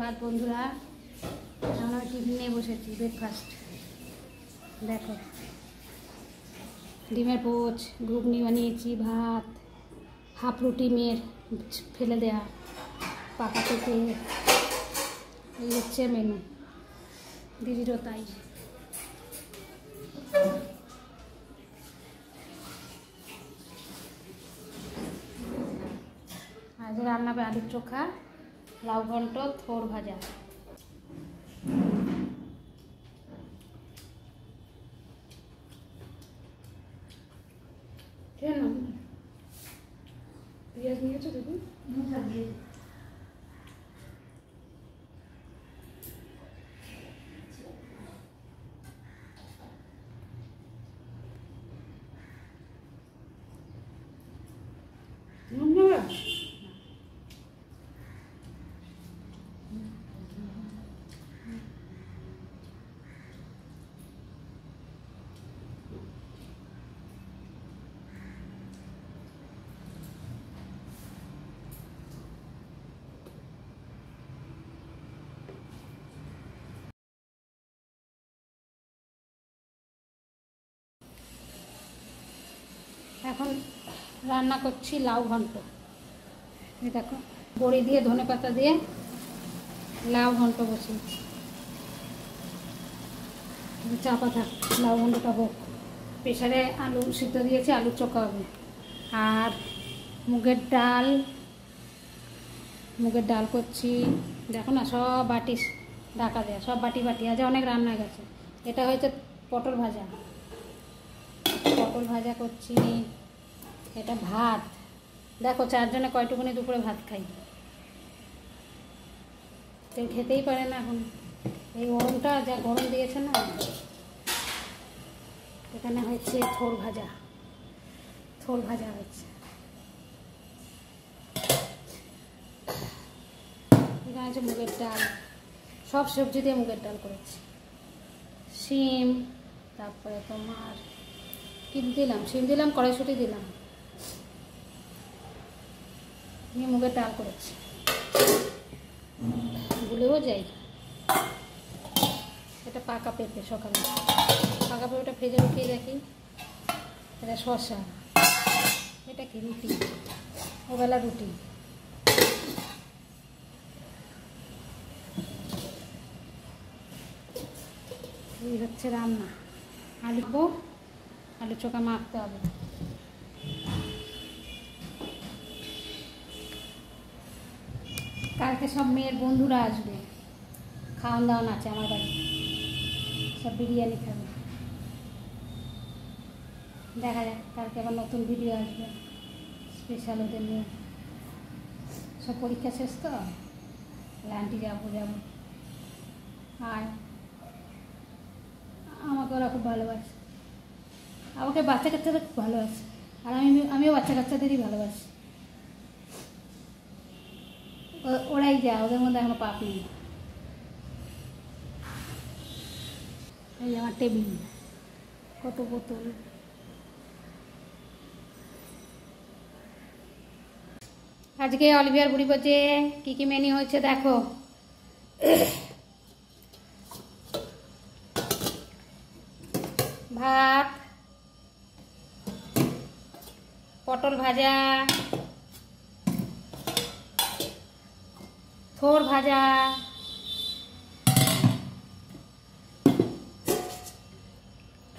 সুপ্রভাত বন্ধুরা। আমরা টিফিন নিয়ে বসেছি, ব্রেকফাস্ট। দেখো, ডিমের পোচ, ঘুগনি বানিয়েছি, ভাত, হাফ রুটি মেয়ের ফেলে দেয়া, পাকা পেঁপে। এই হচ্ছে মেনু, দিদিরও তাই। আজ রান্না হবে আলুর চোখা, লাউ ঘন্ট, থোড় ভাজা। কেন পেঁয়াজ নিয়েছো দেখুন? এখন রান্না করছি লাউ ঘন্ট। এই দেখো, বড়ি দিয়ে ধনে পাতা দিয়ে লাউ ঘন্ট বসিয়েছি। চাপা থাক, লাউ ঘন্টটা হোক। প্রেশারে আলু সিদ্ধ দিয়েছি, আলু চোখা হবে। আর মুগের ডাল করছি। দেখো না, সব বাটি ঢাকা দেয়া, সব বাটি বাটি। আজ অনেক রান্না গেছে। এটা হয়েছে পটল ভাজা করছি। এটা ভাত। দেখো, চারজনে কয়টুকুনি দুপুরে ভাত খাই। কেউ খেতেই পারে না এখন, এই গরমটা যা গরম দিয়েছে না। এখানে হচ্ছে থোড় ভাজা হচ্ছে। এখানে হচ্ছে মুগের ডাল, সব সবজি দিয়ে মুগের ডাল করেছি। শিম, তারপরে তোমার কি দিলাম, শিম দিলাম, কড়াইশুঁটি দিলাম, নিয়ে মুগের ডাল করেছি। ভুলেও যাই। এটা পাকা পেঁপে, সকালে পাকা পেঁপেটা ভেজে উঠিয়ে রাখি। এটা শসা। এটা কি রুটি, ওবেলা রুটি। এই হচ্ছে রান্না। আলু চোখা মাখতে হবে। কালকে সব মেয়ের বন্ধুরা আসবে, খাওয়ান দাওয়ান আছে আমার বাড়ি। সব বিরিয়ানি খাবে। দেখা যাক, কালকে আবার নতুন ভিডিও আসবে স্পেশাল ওদের নিয়ে। সব পরীক্ষা শেষ তো, আন্টি যাবো। আর আমাকে ওরা খুব ভালোবাসে, আমাকে বাচ্চা কাচ্চাদের খুব ভালোবাসে। আর আমিও বাচ্চা কাচ্চাদেরই ভালোবাসি। ওরাই যা, ওদের মধ্যে এখনো পাপ নেই। এই আমার টেবিল, কত বোতল। আজকে অলিভিয়ার বুড়ি বাজে কি মেনু হয়েছে দেখো। ভাত, পটল ভাজা, থোড় ভাজা,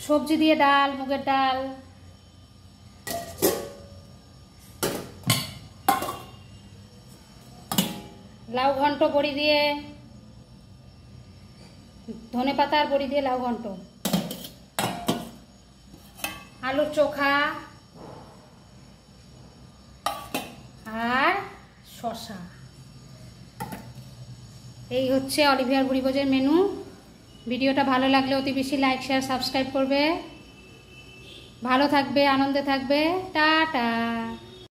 সবজি দিয়ে ডাল, মুগের ডাল, লাউ ঘন্ট বড়ি দিয়ে, ধনে পাতা আর বড়ি দিয়ে লাউ ঘন্ট, আলুর চোখা আর শসা। এই হচ্ছে অলিভিয়ার বুড়িভোজের মেনু। ভিডিওটা ভালো লাগলে অতি বেশি লাইক, শেয়ার, সাবস্ক্রাইব করবে। ভালো থাকবে, আনন্দে থাকবে। টাটা।